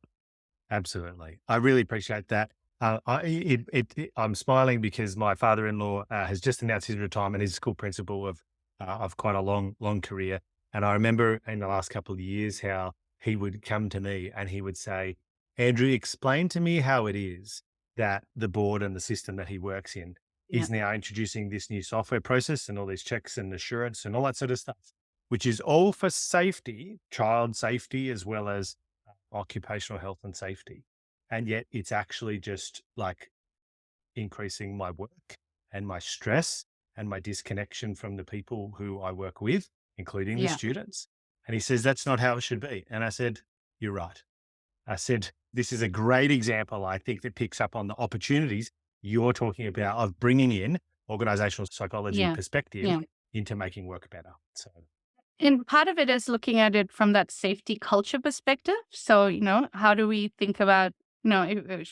Absolutely. I really appreciate that. I'm smiling because my father-in-law has just announced his retirement. He's a school principal of quite a long career. And I remember in the last couple of years how he would come to me and he would say, Andrew, explain to me how it is that the board and the system that he works in Yeah. is now introducing this new software process and all these checks and assurance and all that sort of stuff, which is all for safety, child safety, as well as occupational health and safety. And yet it's actually just like increasing my work and my stress and my disconnection from the people who I work with, including the Yeah. students. And he says, that's not how it should be. And I said, you're right. I said, this is a great example, I think, that picks up on the opportunities you're talking about of bringing in organizational psychology Yeah. perspective Yeah. into making work better. So, And part of it is looking at it from that safety culture perspective. So, how do we think about,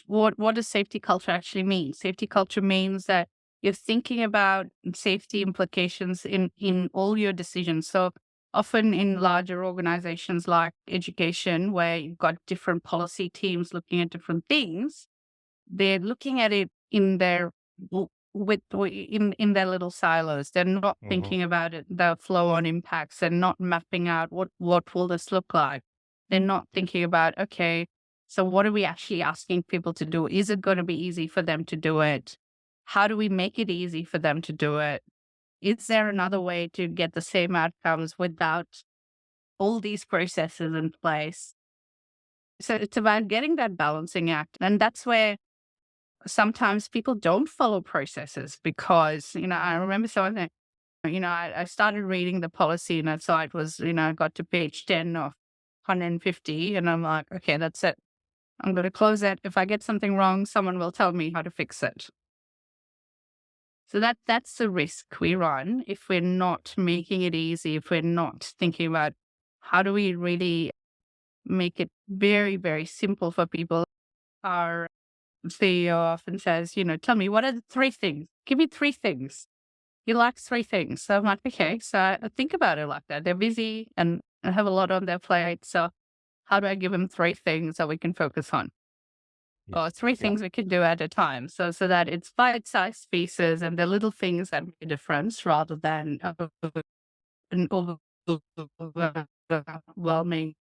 what does safety culture actually mean? Safety culture means that you're thinking about safety implications in all your decisions. So often in larger organizations like education, where you've got different policy teams looking at different things, they're looking at it in their in their little silos. They're not mhm, thinking about it, the flow on impacts, and not mapping out what will this look like. They're not thinking about, okay, so what are we actually asking people to do? Is it going to be easy for them to do it? How do we make it easy for them to do it? Is there another way to get the same outcomes without all these processes in place? So it's about getting that balancing act. And that's where sometimes people don't follow processes because, I remember someone that, I started reading the policy and I saw it was, I got to page 10 of 150 and I'm like, okay, that's it. I'm going to close it. If I get something wrong, someone will tell me how to fix it. So that's the risk we run if we're not making it easy, if we're not thinking about how do we really make it very, very simple for people. Our CEO often says, tell me, what are the three things? Give me three things. He likes three things. So I'm like, okay, so I think about it like that. They're busy and have a lot on their plate. So how do I give them three things that we can focus on? yeah, Or three yeah, things we can do at a time. So that it's bite-sized pieces and the little things that make a difference rather than an overwhelming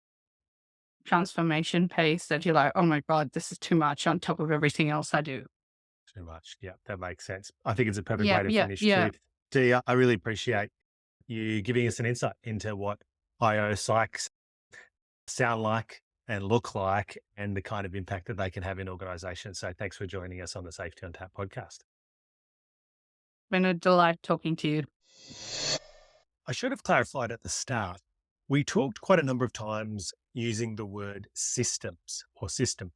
transformation pace that you're like, oh my God, this is too much on top of everything else I do. Too much. Yeah, that makes sense. I think it's a perfect Yeah, way to yeah, finish yeah. too. Dia, I really appreciate you giving us an insight into what IO psychs sound like and look like and the kind of impact that they can have in organizations. So thanks for joining us on the Safety on Tap podcast. Been a delight talking to you. I should have clarified at the start. We talked quite a number of times using the word systems or system.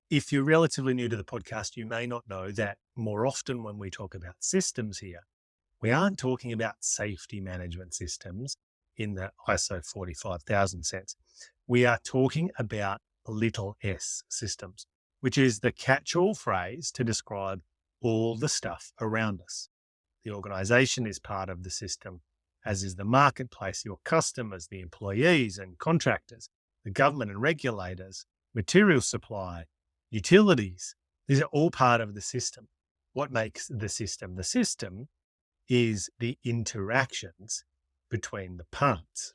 If you're relatively new to the podcast, you may not know that more often when we talk about systems here, we aren't talking about safety management systems in the ISO 45000 sense. We are talking about little s systems, which is the catch-all phrase to describe all the stuff around us. The organization is part of the system, as is the marketplace, your customers, the employees and contractors, the government and regulators, material supply, utilities. These are all part of the system. What makes the system? The system is the interactions between the parts.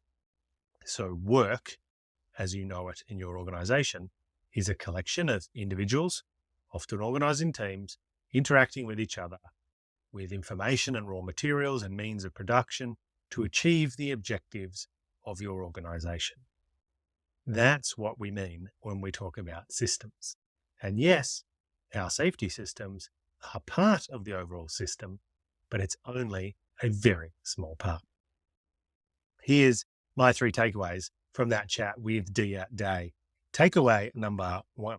So work, as you know it in your organization, is a collection of individuals, often organized in teams, interacting with each other with information and raw materials and means of production to achieve the objectives of your organization. That's what we mean when we talk about systems. And yes, our safety systems are part of the overall system, but it's only a very small part. Here's my 3 takeaways from that chat with Diya Dey. Takeaway number 1.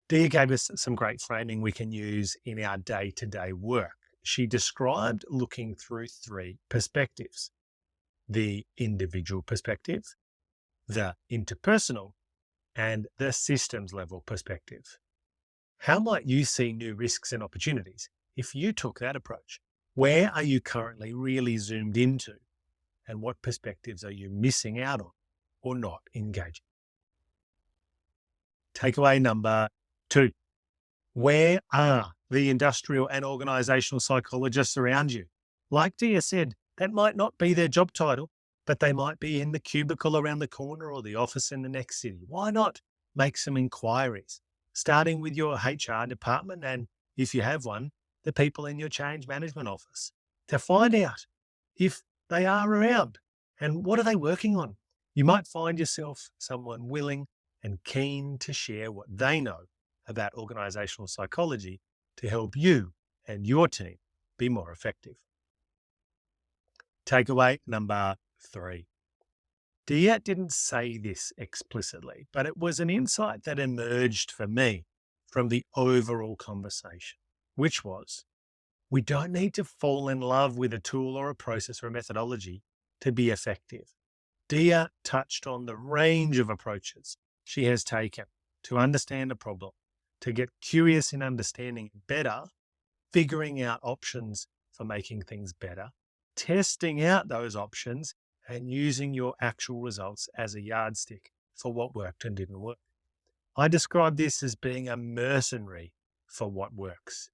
Diya gave us some great framing we can use in our day-to-day work. She described looking through 3 perspectives: the individual perspective, the interpersonal, and the systems level perspective. How might you see new risks and opportunities if you took that approach? Where are you currently really zoomed into? And what perspectives are you missing out on or not engaging? Takeaway number 2. Where are the industrial and organisational psychologists around you? Like Dia said, that might not be their job title, but they might be in the cubicle around the corner or the office in the next city. Why not make some inquiries, starting with your HR department and, if you have one, the people in your change management office, to find out if they are around and what are they working on. You might find yourself someone willing and keen to share what they know about organisational psychology to help you and your team be more effective. Takeaway number 3. Dia didn't say this explicitly, but it was an insight that emerged for me from the overall conversation, which was, we don't need to fall in love with a tool or a process or a methodology to be effective. Dia touched on the range of approaches she has taken to understand a problem, to get curious in understanding it better, figuring out options for making things better, testing out those options, and using your actual results as a yardstick for what worked and didn't work. I describe this as being a mercenary for what works,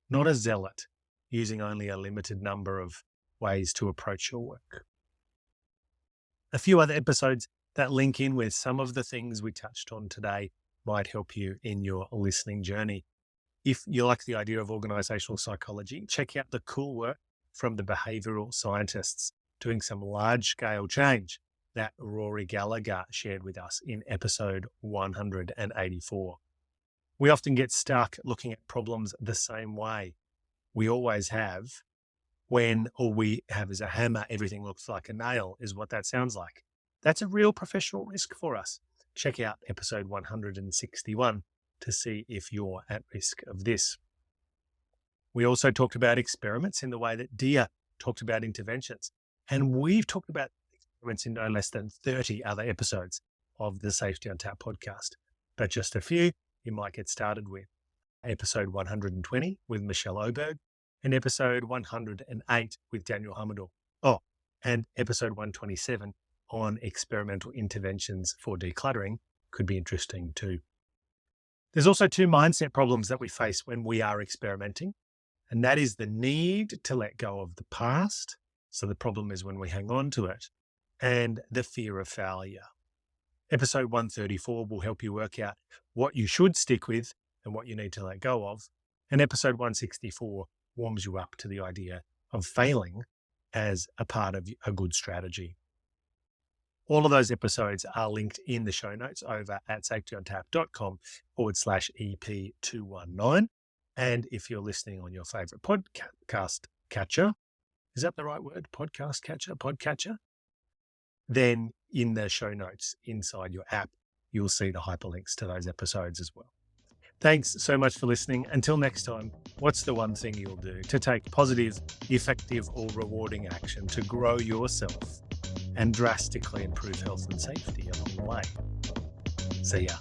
not a zealot using only a limited number of ways to approach your work. A few other episodes that link in with some of the things we touched on today might help you in your listening journey. If you like the idea of organisational psychology, check out the cool work from the behavioural scientists doing some large-scale change that Rory Gallagher shared with us in episode 184. We often get stuck looking at problems the same way. We always have. When all we have is a hammer, everything looks like a nail, is what that sounds like. That's a real professional risk for us. Check out episode 161 to see if you're at risk of this. We also talked about experiments in the way that Dia talked about interventions. And we've talked about experiments in no less than 30 other episodes of the Safety on Tap podcast. But just a few you might get started with. Episode 120 with Michelle Oberg, and episode 108 with Daniel Hamador. Oh, and episode 127 on experimental interventions for decluttering could be interesting too. There's also 2 mindset problems that we face when we are experimenting, and that is the need to let go of the past. So the problem is when we hang on to it, and the fear of failure. Episode 134 will help you work out what you should stick with and what you need to let go of. And episode 164 warms you up to the idea of failing as a part of a good strategy. All of those episodes are linked in the show notes over at safetyontap.com/EP219. And if you're listening on your favorite podcast catcher, is that the right word? Podcatcher? Then in the show notes inside your app, you'll see the hyperlinks to those episodes as well. Thanks so much for listening. Until next time, what's the one thing you'll do to take positive, effective, or rewarding action to grow yourself and drastically improve health and safety along the way? See ya.